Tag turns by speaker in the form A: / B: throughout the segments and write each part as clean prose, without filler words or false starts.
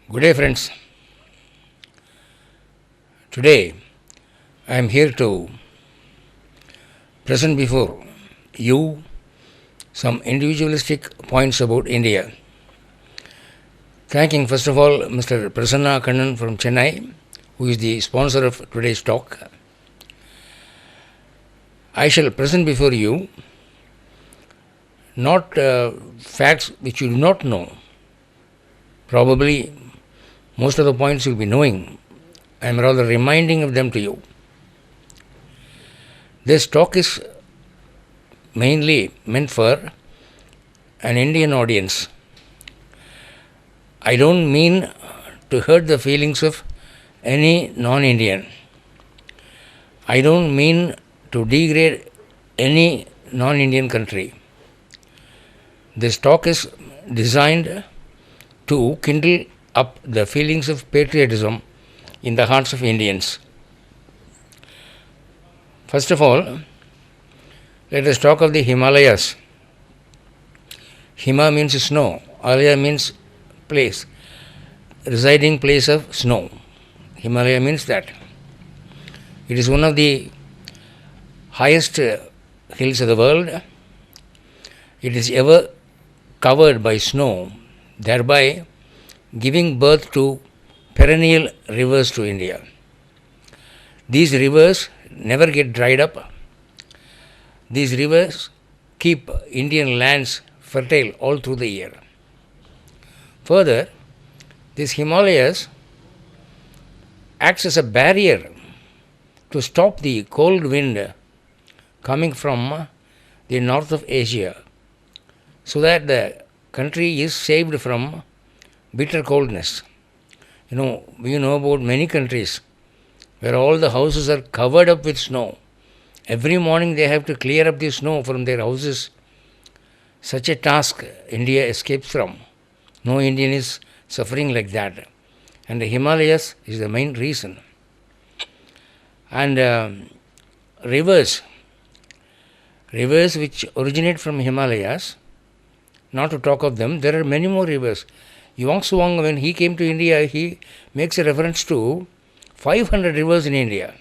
A: Good day, friends. Today I am here to present before you some individualistic points about India. Thanking first of all Mr. Prasanna Kannan from Chennai, who is the sponsor of today's talk. I shall present before you not facts which you do not know. Probably most of the points you will be knowing. I am rather reminding of them to you. This talk is mainly meant for an Indian audience. I don't mean to hurt the feelings of any non-Indian. I don't mean to degrade any non-Indian country. This talk is designed to kindle up the feelings of patriotism in the hearts of Indians. First of all, let us talk of the Himalayas. Hima means snow, Alaya means place, residing place of snow. Himalaya means that. It is one of the highest hills of the world. It is ever covered by snow, thereby giving birth to perennial rivers to India. These rivers never get dried up. These rivers keep Indian lands fertile all through the year. Further, these Himalayas acts as a barrier to stop the cold wind coming from the north of Asia, so that the country is saved from bitter coldness. We know about many countries where all the houses are covered up with snow. Every morning they have to clear up the snow from their houses. Such a task India escapes from. No Indian is suffering like that. And the Himalayas is the main reason. And rivers which originate from Himalayas, not to talk of them, there are many more rivers. Yuan Suwang, when he came to India, he makes a reference to 500 rivers in India.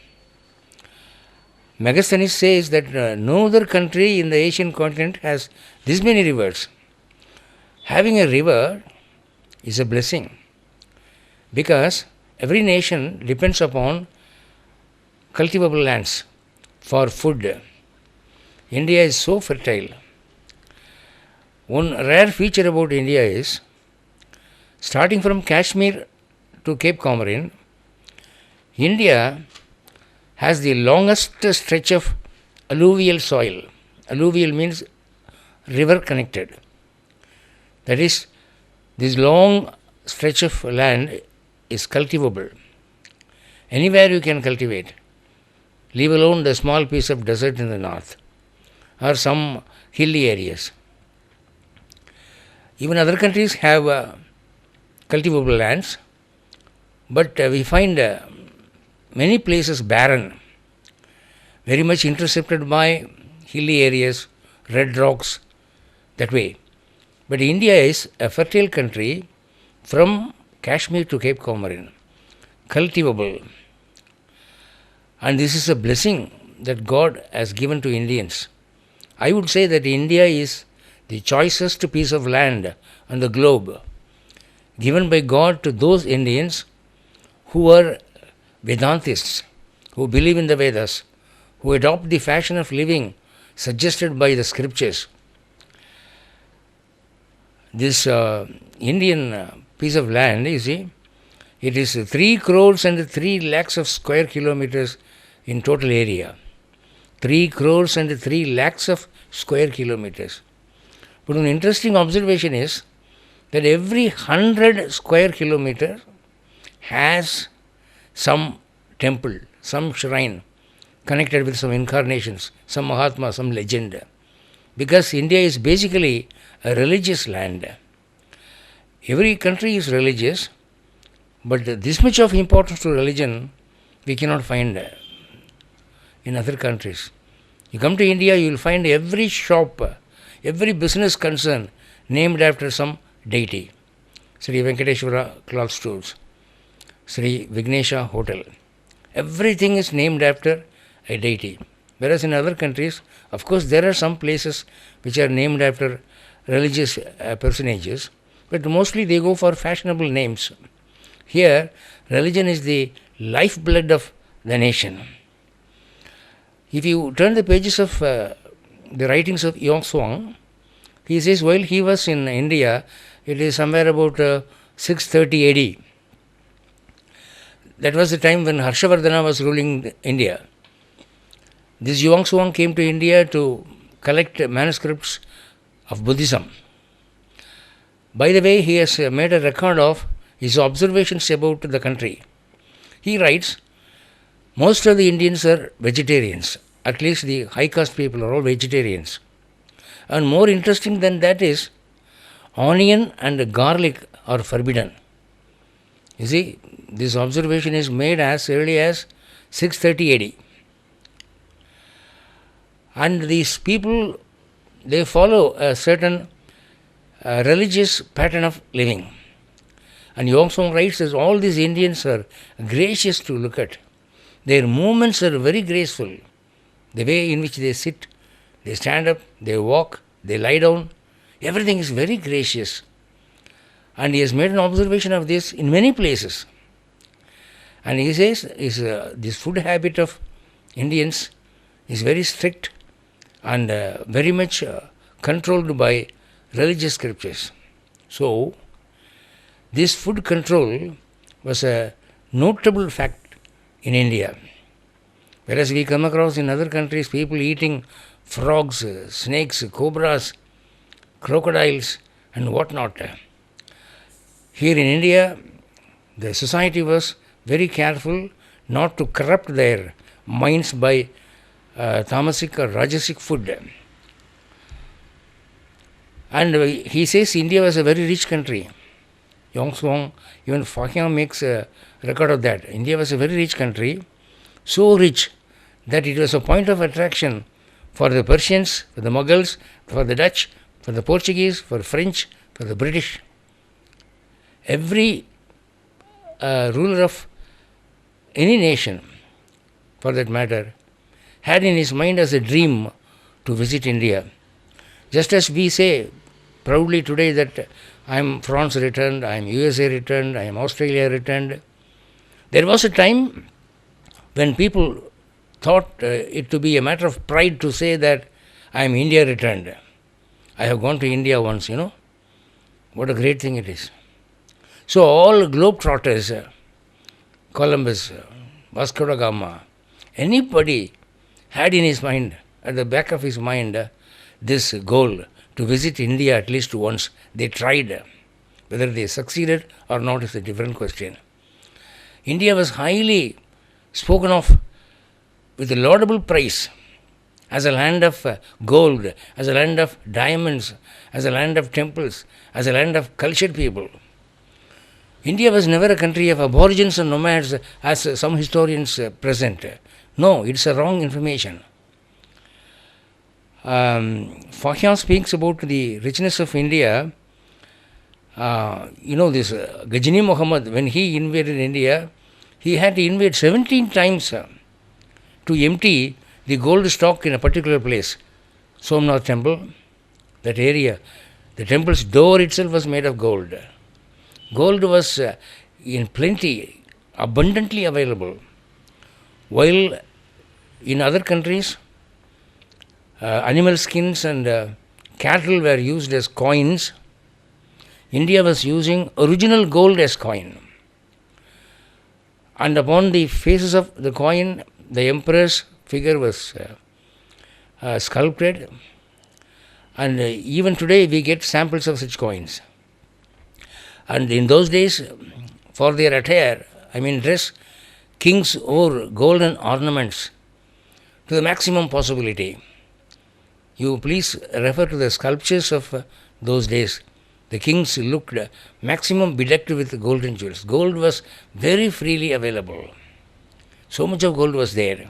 A: Megasthenes says that no other country in the Asian continent has this many rivers. Having a river is a blessing, because every nation depends upon cultivable lands for food. India is so fertile. One rare feature about India is, starting from Kashmir to Cape Comorin, India has the longest stretch of alluvial soil. Alluvial means river connected. That is, this long stretch of land is cultivable. Anywhere you can cultivate, leave alone the small piece of desert in the north or some hilly areas. Even other countries have cultivable lands, but we find many places barren, very much intercepted by hilly areas, red rocks, that way. But India is a fertile country from Kashmir to Cape Comorin, cultivable. And this is a blessing that God has given to Indians. I would say that India is the choicest piece of land on the globe, given by God to those Indians who are Vedantists, who believe in the Vedas, who adopt the fashion of living suggested by the scriptures. This Indian piece of land, you see, it is 3 crores and 3 lakhs of square kilometers in total area. 3 crores and 3 lakhs of square kilometers. But an interesting observation is that every 100 square kilometer has some temple, some shrine connected with some incarnations, some Mahatma, some legend. Because India is basically a religious land. Every country is religious, but this much of importance to religion we cannot find in other countries. You come to India, you will find every shop, every business concern named after some deity. Sri Venkateshwara Cloth Stores, Sri Vignesha Hotel. Everything is named after a deity. Whereas in other countries, of course, there are some places which are named after religious personages, but mostly they go for fashionable names. Here, religion is the lifeblood of the nation. If you turn the pages of the writings of Yong Swang, he says while he was in India, it is somewhere about 630 AD. That was the time when Harshavardhana was ruling India. This Yong Swang came to India to collect manuscripts of Buddhism. By the way, he has made a record of his observations about the country. He writes, most of the Indians are vegetarians. At least the high caste people are all vegetarians. And more interesting than that is, onion and garlic are forbidden. You see, this observation is made as early as 630 AD. And these people, they follow a certain religious pattern of living. And Yong Song writes that all these Indians are gracious to look at. Their movements are very graceful. The way in which they sit, they stand up, they walk, they lie down, everything is very gracious. And he has made an observation of this in many places. And he says this food habit of Indians is very strict and very much controlled by religious scriptures. So, this food control was a notable fact in India. Whereas we come across in other countries people eating frogs, snakes, cobras, crocodiles and whatnot. Here in India, the society was very careful not to corrupt their minds by tamasic or rajasic food. And he says India was a very rich country. Yong Song, even Fahyang makes a record of that. India was a very rich country, so rich that it was a point of attraction for the Persians, for the Mughals, for the Dutch, for the Portuguese, for the French, for the British. Every ruler of any nation, for that matter, had in his mind as a dream to visit India. Just as we say proudly today that I am France returned, I am USA returned, I am Australia returned. There was a time when people thought it to be a matter of pride to say that I am India returned. I have gone to India once, you know. What a great thing it is. So all globetrotters, Columbus, Vasco da Gama, anybody had in his mind, at the back of his mind, this goal to visit India at least once. They tried. Whether they succeeded or not is a different question. India was highly spoken of with a laudable praise as a land of gold, as a land of diamonds, as a land of temples, as a land of cultured people. India was never a country of aborigines and nomads as some historians present. No, it's a wrong information. Fahyang speaks about the richness of India. This Ghazni Muhammad, when he invaded India, he had to invade 17 times to empty the gold stock in a particular place. Somnath temple, that area, the temple's door itself was made of gold. Gold was in plenty, abundantly available. While in other countries, animal skins and cattle were used as coins, India was using original gold as coin. And upon the faces of the coin, the emperor's figure was sculpted. And even today we get samples of such coins. And in those days, for their attire, dress, kings wore golden ornaments to the maximum possibility. You please refer to the sculptures of those days. The kings looked maximum bedecked with golden jewels. Gold was very freely available. So much of gold was there.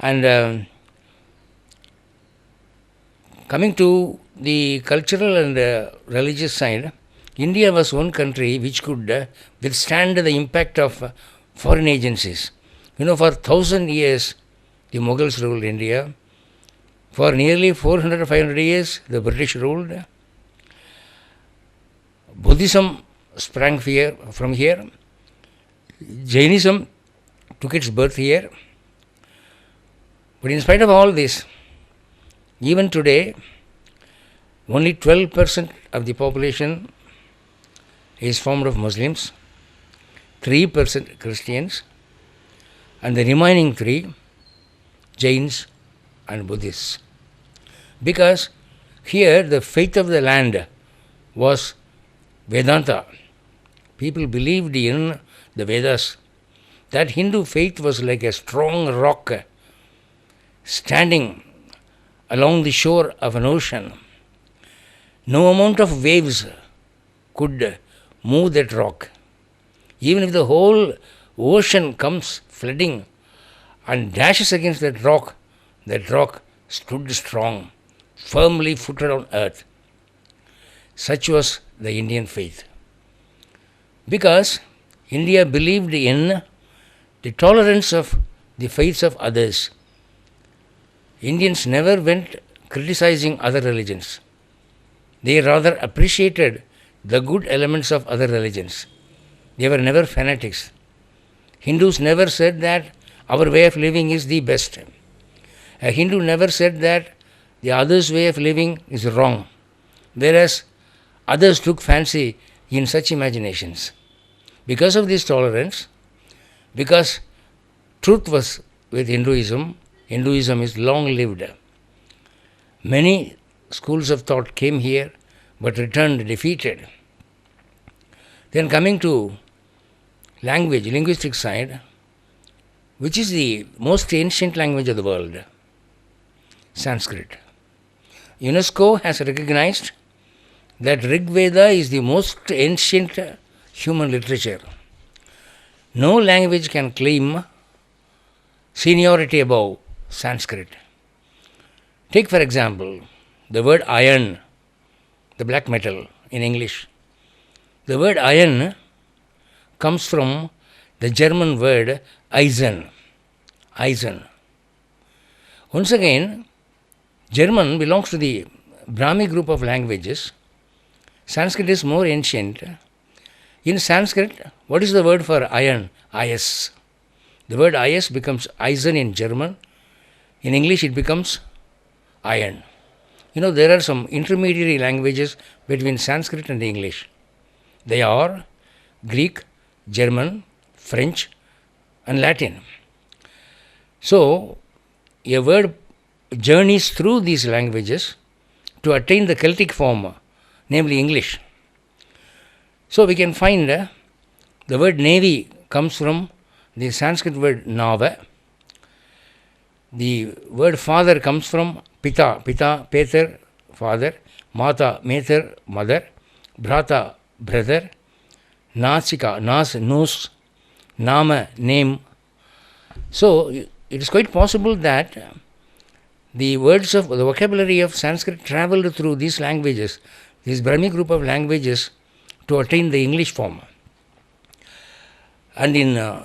A: And coming to the cultural and religious side, India was one country which could withstand the impact of foreign agencies. For 1,000 years, the Mughals ruled India. For nearly 400 or 500 years, the British ruled. Buddhism sprang from here. Jainism took its birth here. But in spite of all this, even today, only 12% of the population is formed of Muslims, 3% Christians, and the remaining 3 Jains and Buddhists. Because here the faith of the land was Vedanta. People believed in the Vedas. That Hindu faith was like a strong rock standing along the shore of an ocean. No amount of waves could move that rock. Even if the whole ocean comes flooding and dashes against that rock stood strong, firmly footed on earth. Such was the Indian faith. Because India believed in the tolerance of the faiths of others. Indians never went criticizing other religions. They rather appreciated the good elements of other religions. They were never fanatics. Hindus never said that our way of living is the best. A Hindu never said that the other's way of living is wrong, whereas others took fancy in such imaginations. Because of this tolerance, because truth was with Hinduism, Hinduism is long-lived. Many schools of thought came here but returned defeated. Then coming to linguistic side, which is the most ancient language of the world? Sanskrit. UNESCO has recognized that Rig Veda is the most ancient human literature. No language can claim seniority above Sanskrit. Take for example the word iron, the black metal in English. The word iron comes from the German word Eisen. Eisen. Once again, German belongs to the Brahmi group of languages. Sanskrit is more ancient. In Sanskrit, what is the word for iron? Is. The word is becomes Eisen in German. In English, it becomes iron. There are some intermediary languages between Sanskrit and English. They are Greek, German, French, and Latin. So, a word journeys through these languages to attain the Celtic form, namely English. So, we can find the word navy comes from the Sanskrit word nava. The word father comes from pita, peter, father, mata, mater, mother, bhrata, brother, nasika, nose, nama, name. So, it is quite possible that the vocabulary of Sanskrit traveled through these languages, this Brahmi group of languages, to attain the English form. And in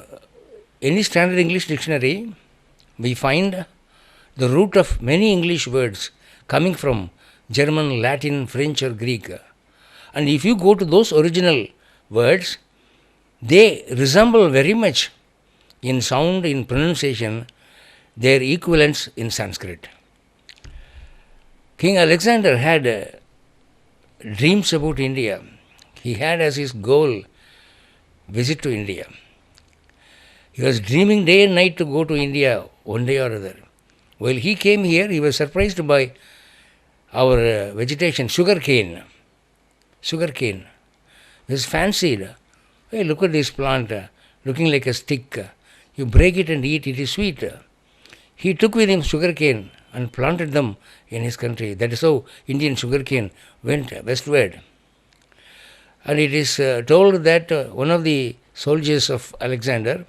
A: any standard English dictionary, we find the root of many English words coming from German, Latin, French or Greek. And if you go to those original words, they resemble very much in sound, in pronunciation, their equivalents in Sanskrit. King Alexander had dreams about India. He had as his goal visit to India. He was dreaming day and night to go to India one day or other. While he came here, he was surprised by our vegetation, sugar cane. He was fancied. Hey, look at this plant, looking like a stick. You break it and eat, it is sweet. He took with him sugar cane and planted them in his country. That is how Indian sugar cane went westward. And it is told that one of the soldiers of Alexander,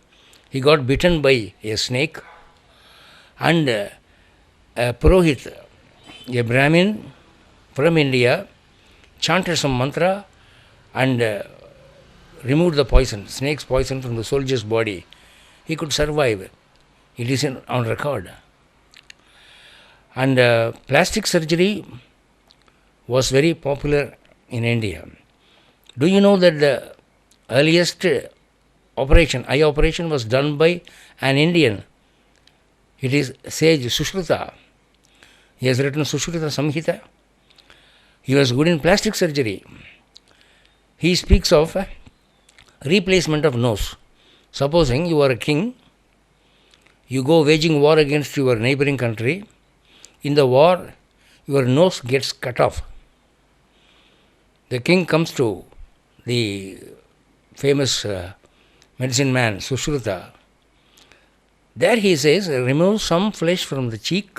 A: he got bitten by a snake, and a Purohit, a Brahmin from India, chanted some mantra and removed the poison, snake's poison from the soldier's body, he could survive. It is on record. And plastic surgery was very popular in India. Do you know that the earliest eye operation was done by an Indian? It is sage Sushruta. He has written Sushruta Samhita. He was good in plastic surgery. He speaks of replacement of nose. Supposing you are a king, you go waging war against your neighboring country. In the war, your nose gets cut off. The king comes to the famous medicine man, Sushruta. There he says, remove some flesh from the cheek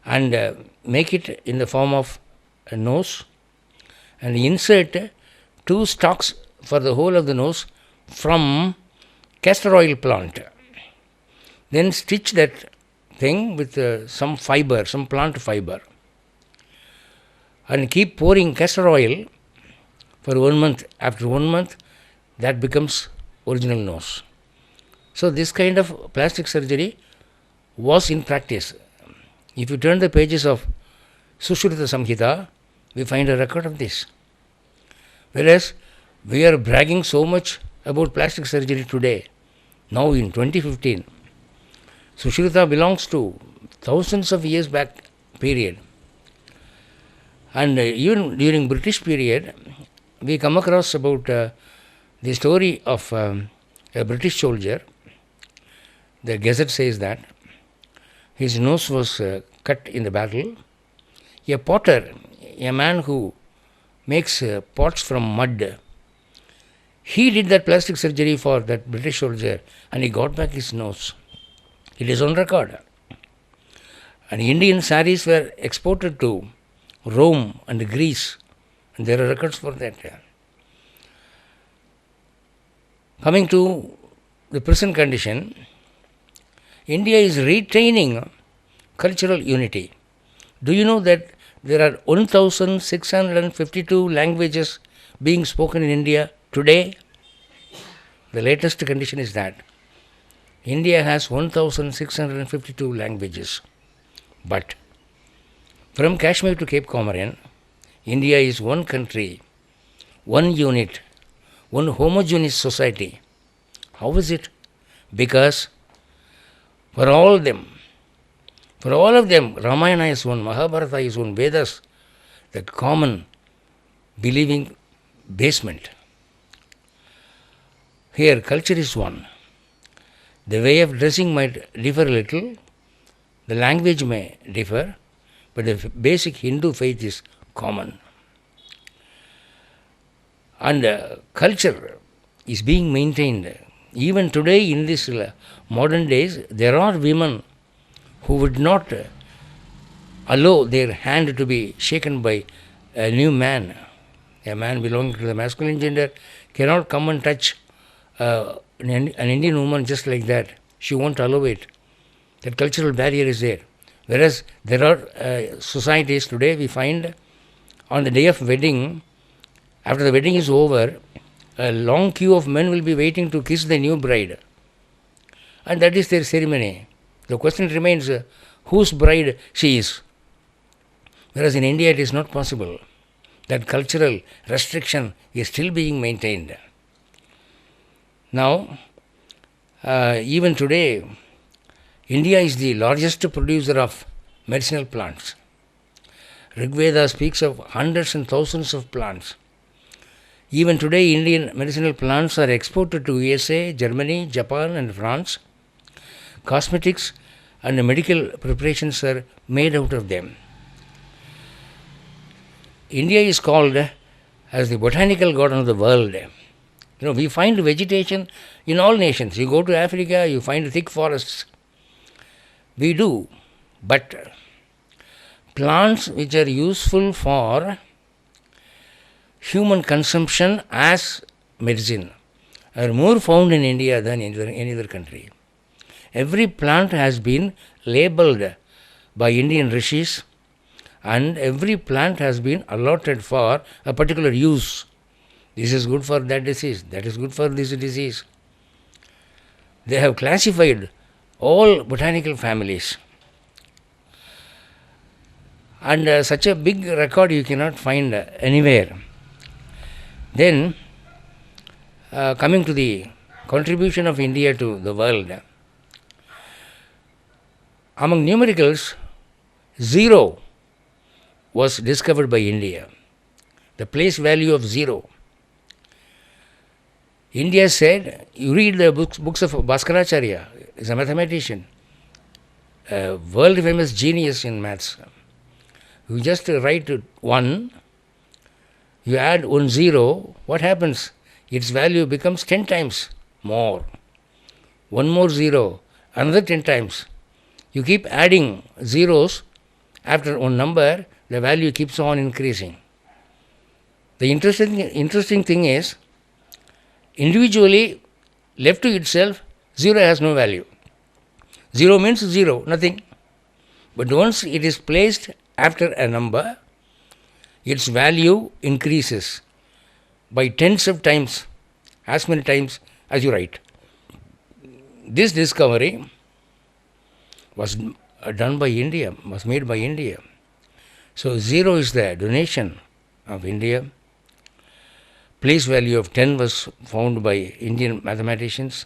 A: and make it in the form of a nose and insert 2 stalks for the whole of the nose from castor oil plant. Then stitch that thing with some fiber, some plant fiber, and keep pouring castor oil for 1 month. After 1 month, that becomes original nose. So this kind of plastic surgery was in practice. If you turn the pages of Sushruta Samhita, we find a record of this. Whereas we are bragging so much about plastic surgery today, now in 2015. Sushruta belongs to thousands of years back period. And even during British period, we come across about the story of a British soldier. The Gazette says that his nose was cut in the battle. A potter, a man who makes pots from mud, he did that plastic surgery for that British soldier and he got back his nose. It is on record. And Indian saris were exported to Rome and Greece, and there are records for that. Coming to the present condition, India is retaining cultural unity. Do you know that there are 1,652 languages being spoken in India today? The latest condition is that India has 1,652 languages. But from Kashmir to Cape Comorin, India is one country, one unit, one homogeneous society. How is it? Because for all of them, Ramayana is one, Mahabharata is one, Vedas, the common believing basement. Here, culture is one. The way of dressing might differ a little, the language may differ, but the basic Hindu faith is common. And culture is being maintained. Even today, in this modern days, there are women who would not allow their hand to be shaken by a new man. A man belonging to the masculine gender cannot come and touch an Indian woman just like that. She won't allow it. That cultural barrier is there. Whereas there are societies today, we find on the day of wedding, after the wedding is over, a long queue of men will be waiting to kiss the new bride. And that is their ceremony. The question remains, whose bride she is. Whereas in India it is not possible. That cultural restriction is still being maintained. Now, even today, India is the largest producer of medicinal plants. Rig Veda speaks of hundreds and thousands of plants. Even today, Indian medicinal plants are exported to USA, Germany, Japan and France. Cosmetics and medical preparations are made out of them. India is called as the botanical garden of the world. We find vegetation in all nations. You go to Africa, you find thick forests. We do. But plants which are useful for human consumption as medicine are more found in India than in any other country. Every plant has been labeled by Indian rishis and every plant has been allotted for a particular use. This is good for that disease, that is good for this disease. They have classified all botanical families. And such a big record you cannot find anywhere. Then, coming to the contribution of India to the world, among numericals, 0 was discovered by India. The place value of 0. India said, you read the books of Bhaskaracharya, is a mathematician, a world famous genius in maths. You just write 1, you add 1 0, what happens? Its value becomes 10 times more. 1 more 0, another 10 times. You keep adding zeros after one number, the value keeps on increasing. The interesting thing is, individually, left to itself, 0 has no value. 0 means 0, nothing. But once it is placed after a number, its value increases by tens of times, as many times as you write. This discovery was done by India, was made by India. So 0 is the donation of India. Place value of 10 was found by Indian mathematicians.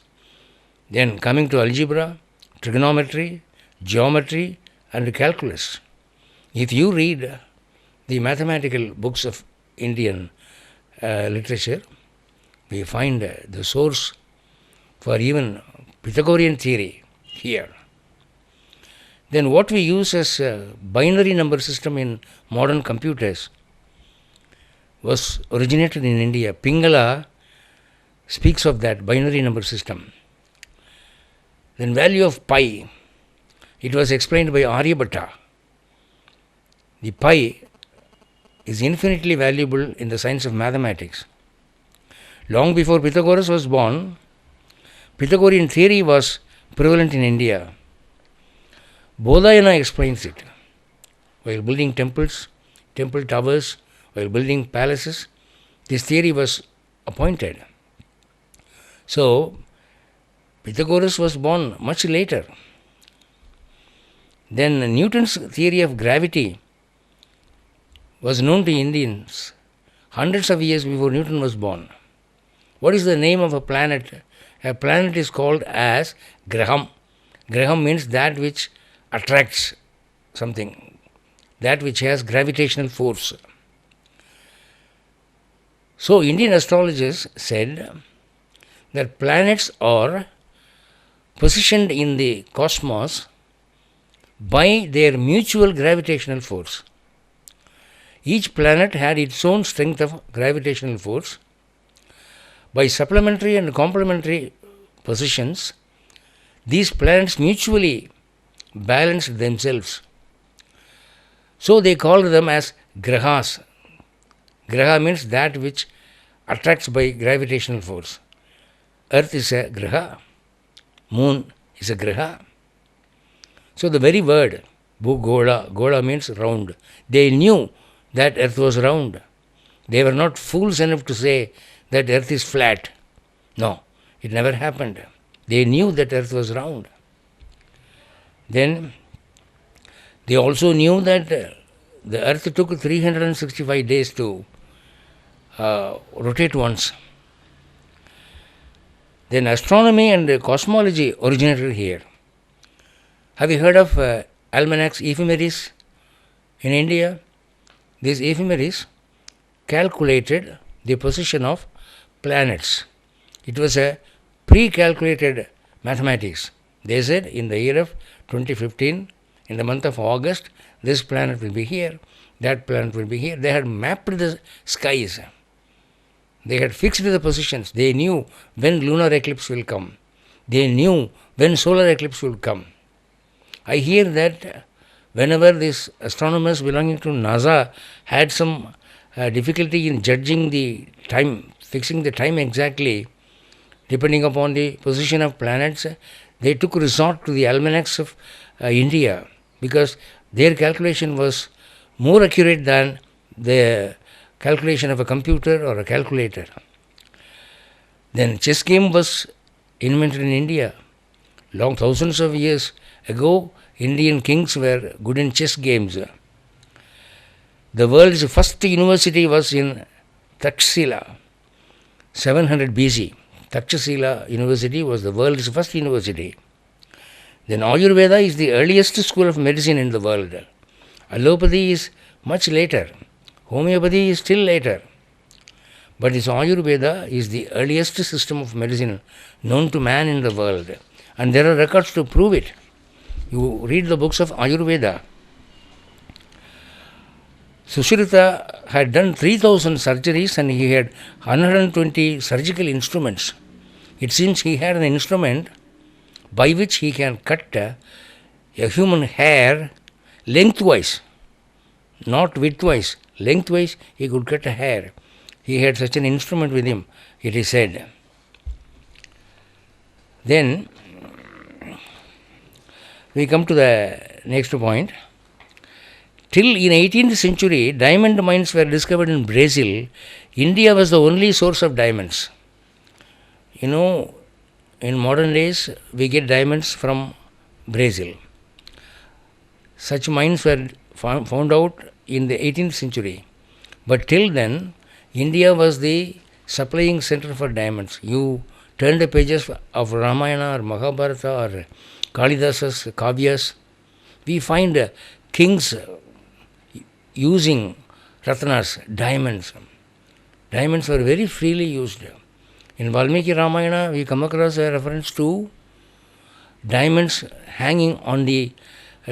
A: Then coming to algebra, trigonometry, geometry and calculus. If you read the mathematical books of Indian literature, we find the source for even Pythagorean theory here. Then what we use as a binary number system in modern computers was originated in India. Pingala speaks of that binary number system. Then value of pi, it was explained by Aryabhatta. The pi is infinitely valuable in the science of mathematics. Long before Pythagoras was born, Pythagorean theory was prevalent in India. Bodhayana explains it. While building temples, temple towers, while building palaces, this theory was appointed. So, Pythagoras was born much later. Then Newton's theory of gravity was known to Indians hundreds of years before Newton was born. What is the name of a planet? A planet is called as Graham. Graham means that which attracts something, that which has gravitational force. So Indian astrologers said that planets are positioned in the cosmos by their mutual gravitational force. Each planet had its own strength of gravitational force. By supplementary and complementary positions, these planets mutually balanced themselves. So they called them as grahas. Graha means that which attracts by gravitational force. Earth is a graha, moon is a graha. So the very word, Bhugola, Gola means round. They knew that earth was round. They were not fools enough to say that earth is flat. No, it never happened. They knew that earth was round. Then they also knew that the earth took 365 days to rotate once. Then astronomy and cosmology originated here. Have you heard of almanacs ephemeris in India? These ephemeris calculated the position of planets. It was a pre-calculated mathematics. They said in the year of 2015, in the month of August, this planet will be here, that planet will be here. They had mapped the skies. They had fixed the positions. They knew when lunar eclipse will come. They knew when solar eclipse will come. I hear that whenever these astronomers belonging to NASA had some difficulty in judging the time, fixing the time exactly, depending upon the position of planets, they took resort to the almanacs of India, because their calculation was more accurate than the calculation of a computer or a calculator. Then chess game was invented in India. Long thousands of years ago, Indian kings were good in chess games. The world's first university was in Takshila, 700 BC. Takshashila University was the world's first university. Then Ayurveda is the earliest school of medicine in the world. Allopathy is much later. Homeopathy is still later. But this Ayurveda is the earliest system of medicine known to man in the world. And there are records to prove it. You read the books of Ayurveda. Sushrita had done 3,000 surgeries and he had 120 surgical instruments. It seems he had an instrument by which he can cut a human hair lengthwise, not widthwise. Lengthwise he could cut a hair. He had such an instrument with him, it is said. Then we come to the next point. Till in 18th century, diamond mines were discovered in Brazil. India was the only source of diamonds. You know, in modern days, we get diamonds from Brazil. Such mines were found out in the 18th century. But till then, India was the supplying center for diamonds. You turn the pages of Ramayana or Mahabharata or Kalidasa's Kavyas, we find kings using ratnas, diamonds. Diamonds were very freely used. In Valmiki Ramayana, we come across a reference to diamonds hanging on the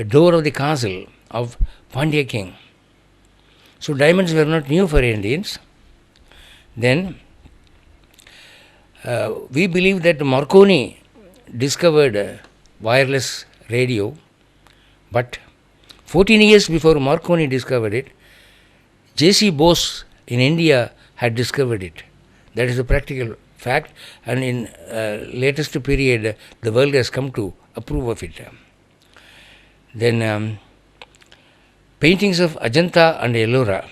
A: door of the castle of Pandya king. So diamonds were not new for Indians. Then we believe that Marconi discovered wireless radio, but 14 years before Marconi discovered it, J.C. Bose in India had discovered it. That is a practical fact, and in latest period, the world has come to approve of it. Then paintings of Ajanta and Ellora.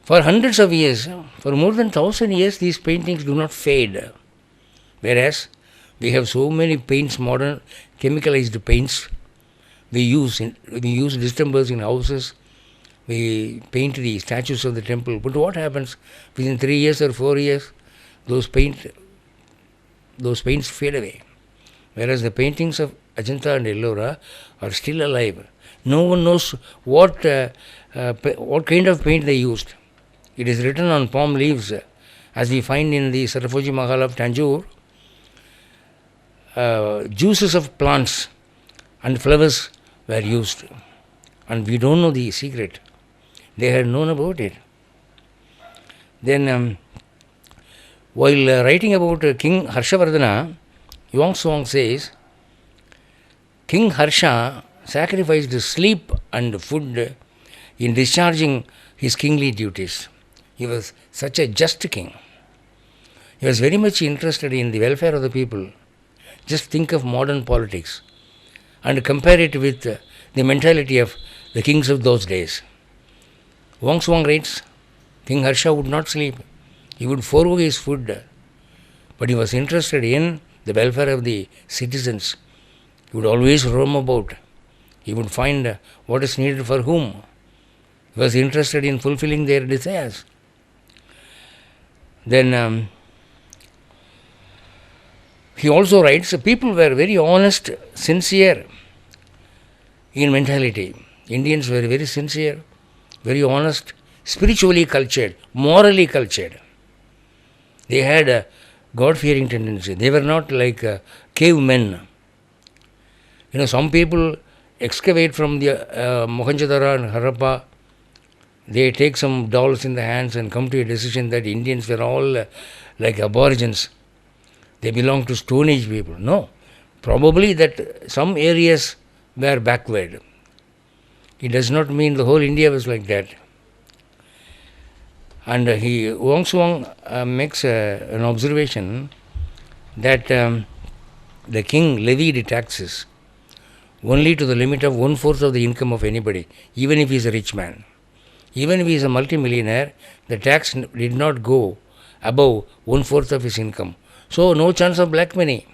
A: For hundreds of years, for more than 1,000 years, these paintings do not fade. Whereas we have so many paints, modern chemicalized paints. We use distembers in houses. We paint the statues of the temple. But what happens within 3 years or 4 years? Those paints fade away. Whereas the paintings of Ajanta and Ellora are still alive. No one knows what kind of paint they used. It is written on palm leaves, as we find in the Saraswati Mahal of Tanjore. Juices of plants and flowers were used, and we don't know the secret. They had known about it. Then, while writing about King Harshavardhana, Yuan Song says, King Harsha sacrificed sleep and food in discharging his kingly duties. He was such a just king. He was very much interested in the welfare of the people. Just think of modern politics and compare it with the mentality of the kings of those days. Wang Suang writes, King Harsha would not sleep. He would forego his food, but he was interested in the welfare of the citizens. He would always roam about. He would find what is needed for whom. He was interested in fulfilling their desires. Then he also writes, people were very honest, sincere in mentality. Indians were very sincere, very honest, spiritually cultured, morally cultured. They had a God-fearing tendency. They were not like cavemen. You know, some people excavate from the Mohenjo-daro and Harappa. They take some dolls in the hands and come to a decision that Indians were all like aborigines. They belong to Stone Age people. No. Probably that some areas were backward. It does not mean the whole India was like that. And Wang Suang makes an observation that the king levied taxes only to the limit of one-fourth of the income of anybody, even if he is a rich man. Even if he is a multimillionaire, the tax did not go above one-fourth of his income. So, no chance of black money.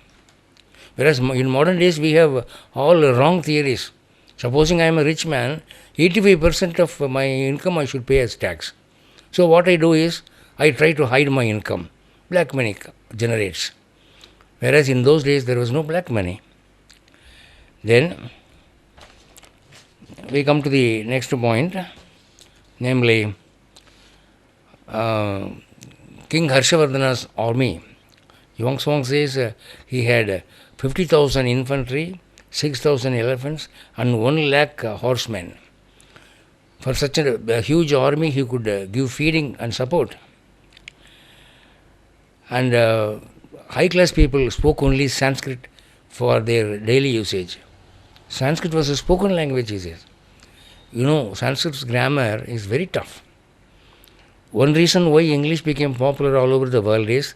A: Whereas in modern days, we have all wrong theories. Supposing I am a rich man, 85% of my income I should pay as tax. So, what I do is, I try to hide my income. Black money generates. Whereas in those days, there was no black money. Then, we come to the next point, namely, King Harshavardhana's army. Yongzong says he had 50,000 infantry, 6,000 elephants, and 1 lakh horsemen. For such a huge army, he could give feeding and support. And high-class people spoke only Sanskrit for their daily usage. Sanskrit was a spoken language, he says. You know, Sanskrit's grammar is very tough. One reason why English became popular all over the world is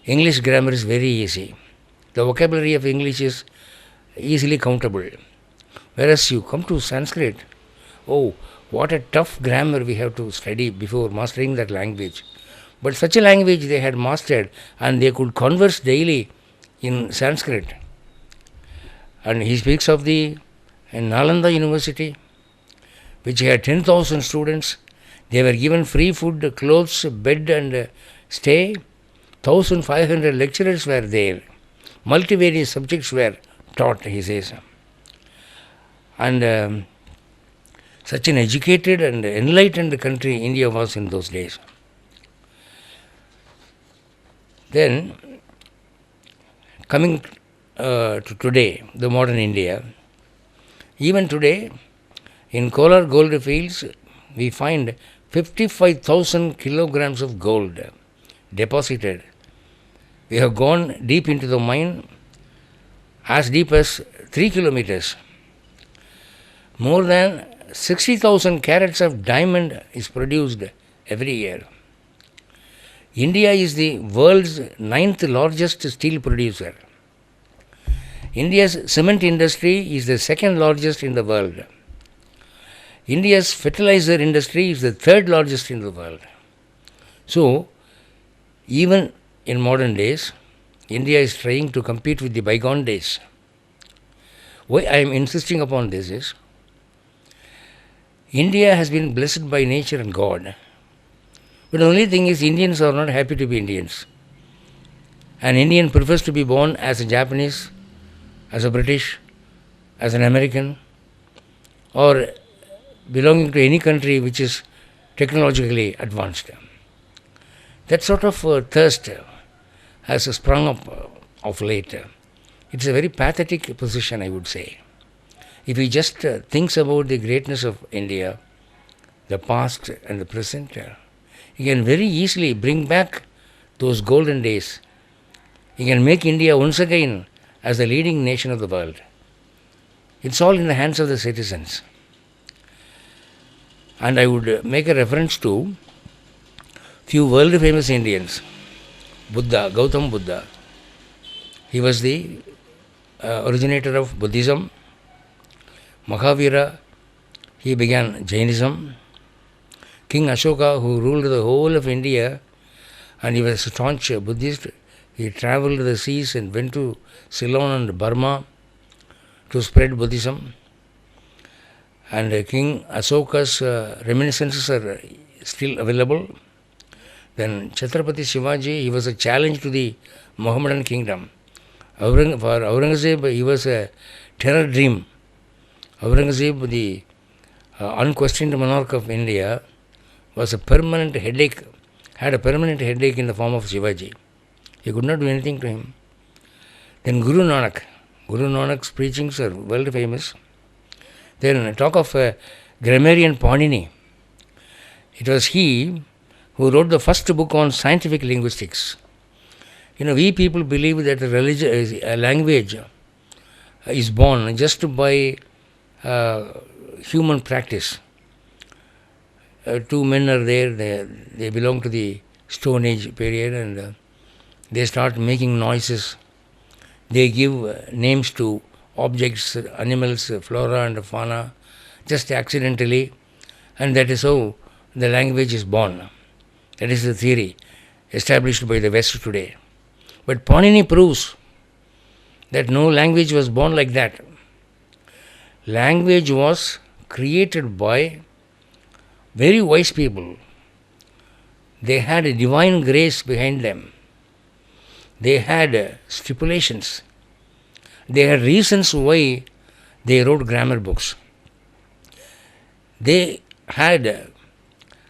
A: English grammar is very easy. The vocabulary of English is easily countable. Whereas you come to Sanskrit, oh, what a tough grammar we have to study before mastering that language. But such a language they had mastered, and they could converse daily in Sanskrit. And he speaks of the Nalanda University, which had 10,000 students. They were given free food, clothes, bed and stay. 1,500 lecturers were there. Multivarious subjects were taught, he says. And such an educated and enlightened country India was in those days. Then, coming to today, the modern India, even today, in Kolar gold fields, we find 55,000 kilograms of gold deposited. We have gone deep into the mine, as deep as 3 kilometers. More than 60,000 carats of diamond is produced every year. India is the world's 9th largest steel producer. India's cement industry is the 2nd largest in the world. India's fertilizer industry is the 3rd largest in the world. So, even in modern days, India is trying to compete with the bygone days. Why I am insisting upon this is, India has been blessed by nature and God. But the only thing is, Indians are not happy to be Indians. An Indian prefers to be born as a Japanese, as a British, as an American, or belonging to any country which is technologically advanced. That sort of thirst has sprung up of late. It's a very pathetic position, I would say. If he just thinks about the greatness of India, the past and the present, he can very easily bring back those golden days. He can make India once again as the leading nation of the world. It's all in the hands of the citizens. And I would make a reference to few world famous Indians. Buddha, Gautam Buddha. He was the originator of Buddhism. Mahavira, he began Jainism. King Ashoka, who ruled the whole of India, and he was a staunch Buddhist, he travelled the seas and went to Ceylon and Burma to spread Buddhism. And King Ashoka's reminiscences are still available. Then Chhatrapati Shivaji, he was a challenge to the Mohammedan kingdom. For Aurangzeb, he was a terror dream. Aurangzeb, the unquestioned monarch of India, was a permanent headache, had a permanent headache in the form of Shivaji. He could not do anything to him. Then Guru Nanak's preachings are world famous. Then talk of grammarian Panini. It was he who wrote the first book on scientific linguistics. You know, we people believe that a language is born just by human practice. Two men are there, they belong to the Stone Age period, and they start making noises. They give names to objects, animals, flora and fauna, just accidentally, and that is how the language is born. That is the theory established by the West today. But Panini proves that no language was born like that. Language was created by very wise people. They had a divine grace behind them. They had stipulations. They had reasons why they wrote grammar books. They had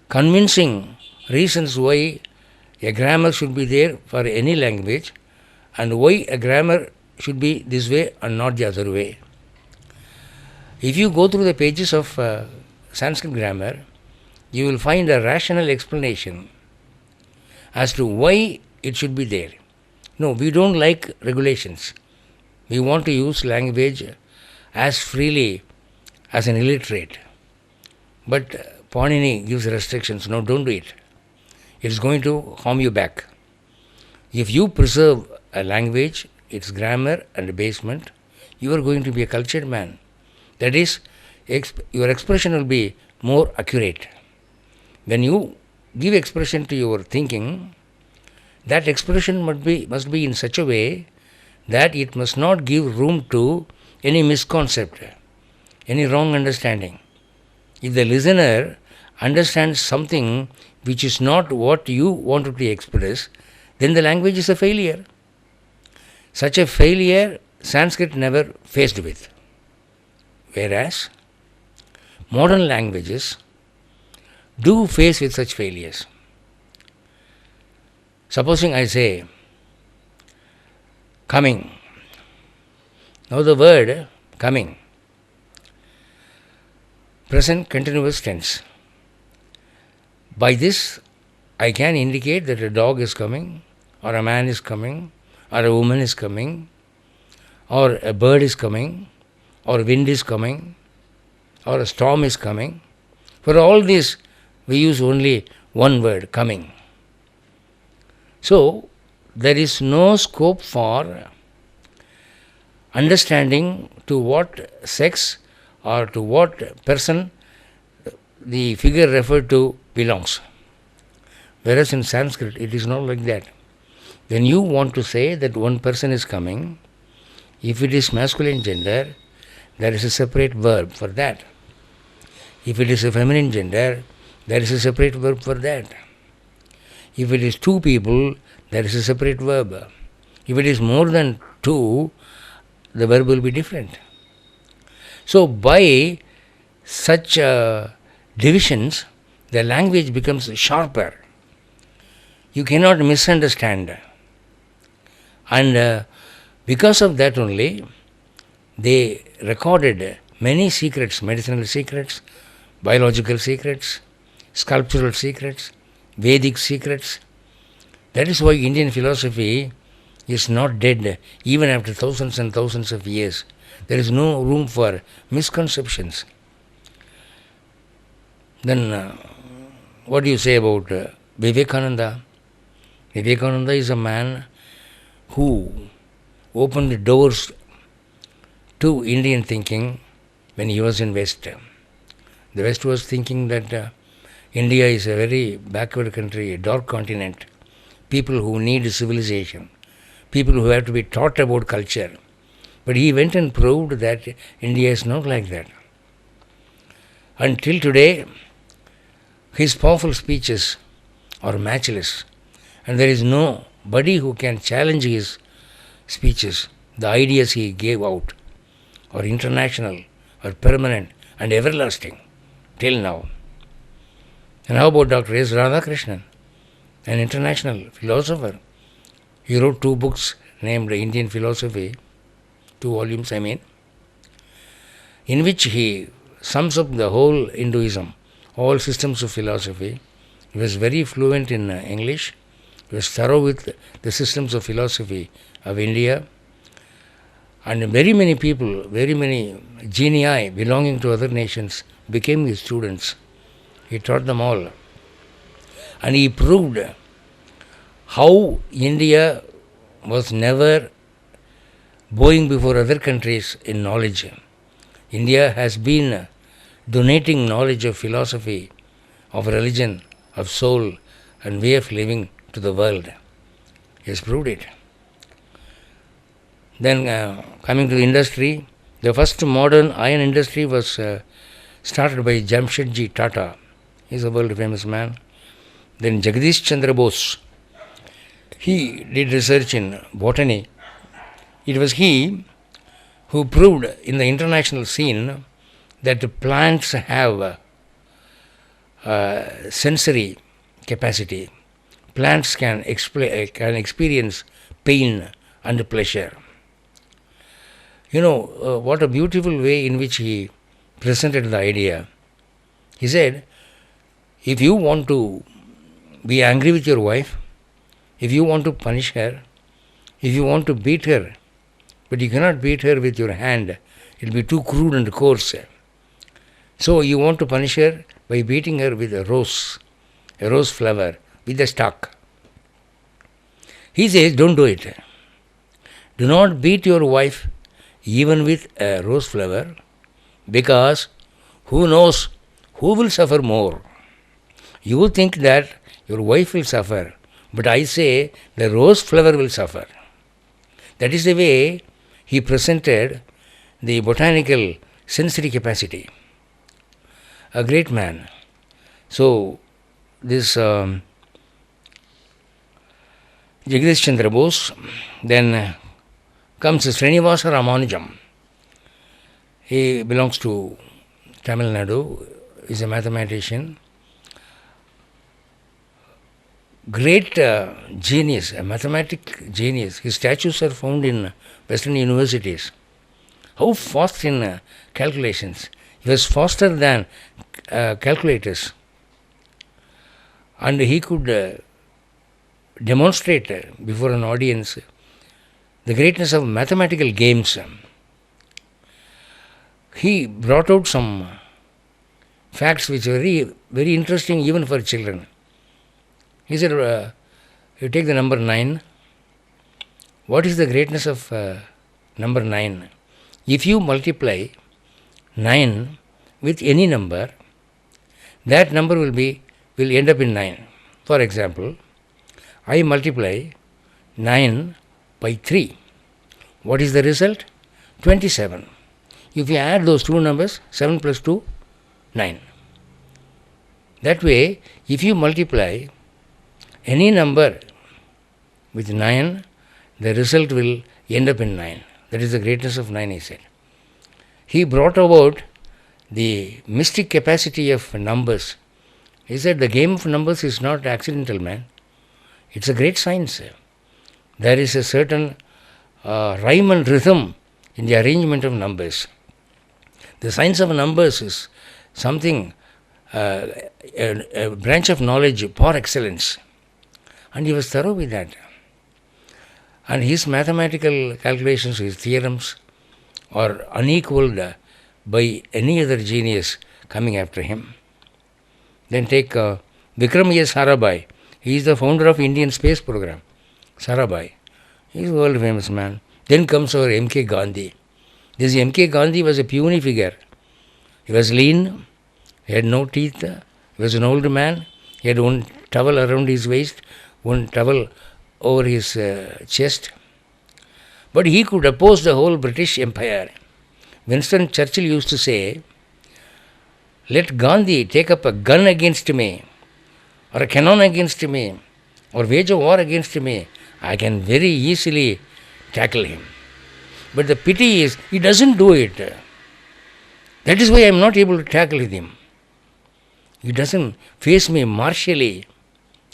A: convincing reasons why a grammar should be there for any language and why a grammar should be this way and not the other way. If you go through the pages of Sanskrit grammar, you will find a rational explanation as to why it should be there. No, we don't like regulations. We want to use language as freely as an illiterate. But Panini gives restrictions. No, don't do it. It is going to harm you back. If you preserve a language, its grammar and basement, you are going to be a cultured man. That is, your expression will be more accurate. When you give expression to your thinking, that expression must be in such a way that it must not give room to any misconcept, any wrong understanding. If the listener understands something which is not what you wanted to express, then the language is a failure. Such a failure Sanskrit never faced with. Whereas modern languages do face with such failures. Supposing I say coming. Now the word coming, present continuous tense. By this I can indicate that a dog is coming, or a man is coming, or a woman is coming, or a bird is coming, or wind is coming, or a storm is coming. For all this we use only one word, coming. So there is no scope for understanding to what sex or to what person the figure referred to belongs. Whereas in Sanskrit it is not like that. When you want to say that one person is coming, if it is masculine gender, there is a separate verb for that. If it is a feminine gender, there is a separate verb for that. If it is two people, there is a separate verb. If it is more than two, the verb will be different. So by such divisions, the language becomes sharper. You cannot misunderstand. And because of that only, they recorded many secrets, medicinal secrets, biological secrets, sculptural secrets, Vedic secrets. That is why Indian philosophy is not dead even after thousands and thousands of years. There is no room for misconceptions. Then what do you say about Vivekananda? Vivekananda is a man who opened the doors to Indian thinking when he was in West. The West was thinking that India is a very backward country, a dark continent, people who need civilization, people who have to be taught about culture. But he went and proved that India is not like that. Until today, his powerful speeches are matchless, and there is nobody who can challenge his speeches. The ideas he gave out are international, are permanent and everlasting till now. And how about Dr. S. Radhakrishnan, an international philosopher? He wrote 2 books named Indian Philosophy, 2 volumes in which he sums up the whole Hinduism, all systems of philosophy. He was very fluent in English. He was thorough with the systems of philosophy of India. And very many people, very many genii belonging to other nations became his students. He taught them all. And he proved how India was never bowing before other countries in knowledge. India has been donating knowledge of philosophy, of religion, of soul, and way of living to the world. He has proved it. Then coming to the industry, the first modern iron industry was started by Jamshedji Tata. He is a world famous man. Then Jagdish Chandra Bose, he did research in botany. It was he who proved in the international scene that plants have sensory capacity. Plants can experience pain and pleasure. What a beautiful way in which he presented the idea. He said, if you want to be angry with your wife, if you want to punish her, if you want to beat her, but you cannot beat her with your hand, it will be too crude and coarse. So you want to punish her by beating her with a rose flower, with a stalk. He says, don't do it. Do not beat your wife even with a rose flower, because who knows who will suffer more. You think that your wife will suffer, but I say the rose flower will suffer. That is the way he presented the botanical sensory capacity. A great man. So this Jagdish Chandra Bose, then comes Srinivasa Ramanujam. He belongs to Tamil Nadu, is a mathematician. Great genius, a mathematic genius. His statues are found in Western universities. How fast in calculations. He was faster than calculators. And he could demonstrate before an audience the greatness of mathematical games. He brought out some facts which are very, very interesting even for children. He said, you take the number 9. What is the greatness of number 9? If you multiply 9 with any number, that number will end up in 9. For example, I multiply 9 by 3. What is the result? 27. If you add those two numbers, 7 plus 2, 9. That way, if you multiply any number with 9, the result will end up in 9. That is the greatness of 9, he said. He brought about the mystic capacity of numbers. He said the game of numbers is not accidental, man. It's a great science. There is a certain rhyme and rhythm in the arrangement of numbers. The science of numbers is something, a branch of knowledge par excellence. And he was thorough with that. And his mathematical calculations, his theorems, are unequaled by any other genius coming after him. Then take Vikram Sarabhai. He is the founder of Indian space program. Sarabhai. He is a world famous man. Then comes our M.K. Gandhi. This M.K. Gandhi was a puny figure. He was lean, he had no teeth, he was an old man, he had one towel around his waist, one towel over his chest. But he could oppose the whole British Empire. Winston Churchill used to say, let Gandhi take up a gun against me, or a cannon against me, or wage a war against me. I can very easily tackle him. But the pity is, he doesn't do it. That is why I am not able to tackle him. He doesn't face me martially.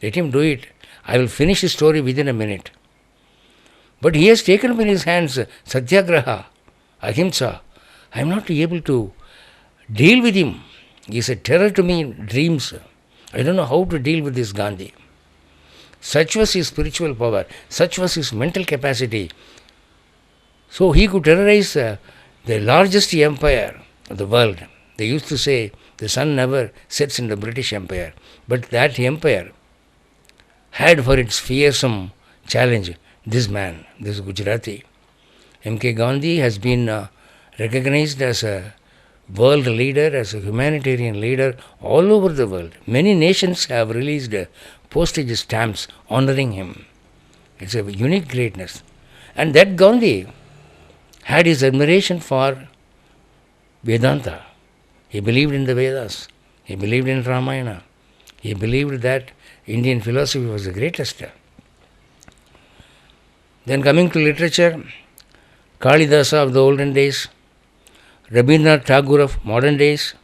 A: Let him do it. I will finish his story within a minute. But he has taken up in his hands Satyagraha, Ahimsa. I am not able to deal with him. He is a terror to me in dreams. I don't know how to deal with this Gandhi. Such was his spiritual power. Such was his mental capacity. So he could terrorize the largest empire of the world. They used to say the sun never sets in the British Empire. But that empire had for its fearsome challenge this man, this Gujarati. M.K. Gandhi has been recognized as a world leader, as a humanitarian leader all over the world. Many nations have released postage stamps honoring him. It's a unique greatness. And that Gandhi had his admiration for Vedanta. He believed in the Vedas. He believed in Ramayana. He believed that Indian philosophy was the greatest. Then coming to literature, Kalidasa of the olden days, Rabindranath Tagore of modern days,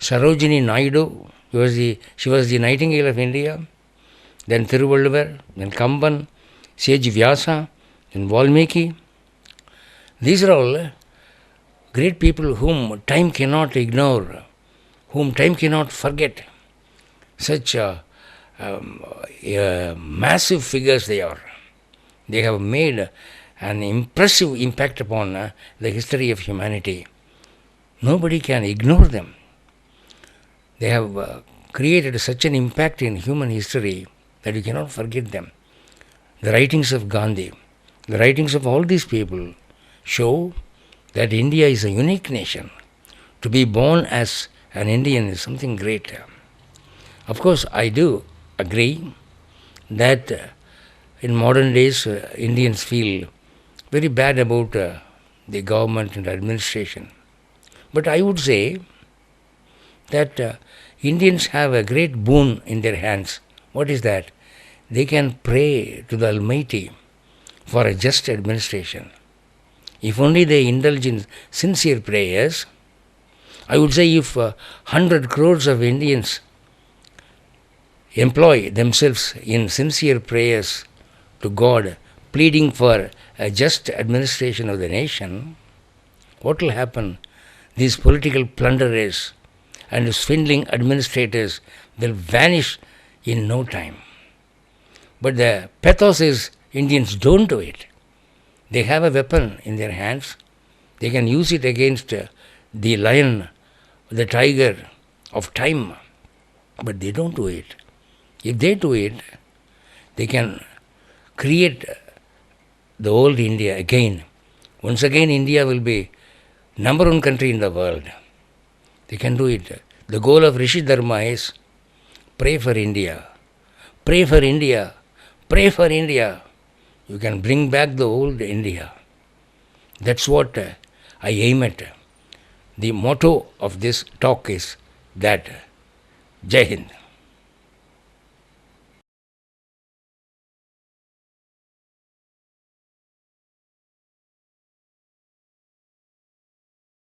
A: Sarojini Naidu, she was the Nightingale of India, then Thiruvalluvar, then Kamban, Sage Vyasa, then Valmiki. These are all great people whom time cannot ignore, whom time cannot forget. Such massive figures they are. They have made an impressive impact upon the history of humanity. Nobody can ignore them. They have created such an impact in human history that you cannot forget them. The writings of Gandhi, the writings of all these people show that India is a unique nation. To be born as an Indian is something great. Of course, I do agree that in modern days Indians feel very bad about the government and administration. But I would say that Indians have a great boon in their hands. What is that? They can pray to the Almighty for a just administration. If only they indulge in sincere prayers, I would say if 100 crores of Indians employ themselves in sincere prayers to God, pleading for a just administration of the nation, what will happen? These political plunderers and swindling administrators will vanish in no time. But the pathos is Indians don't do it. They have a weapon in their hands. They can use it against the lion, the tiger of time. But they don't do it. If they do it, they can create the old India again. Once again, India will be number one country in the world. They can do it. The goal of Rishi Dharma is pray for India. Pray for India. Pray for India. You can bring back the old India. That's what I aim at. The motto of this talk is that. Jai Hind.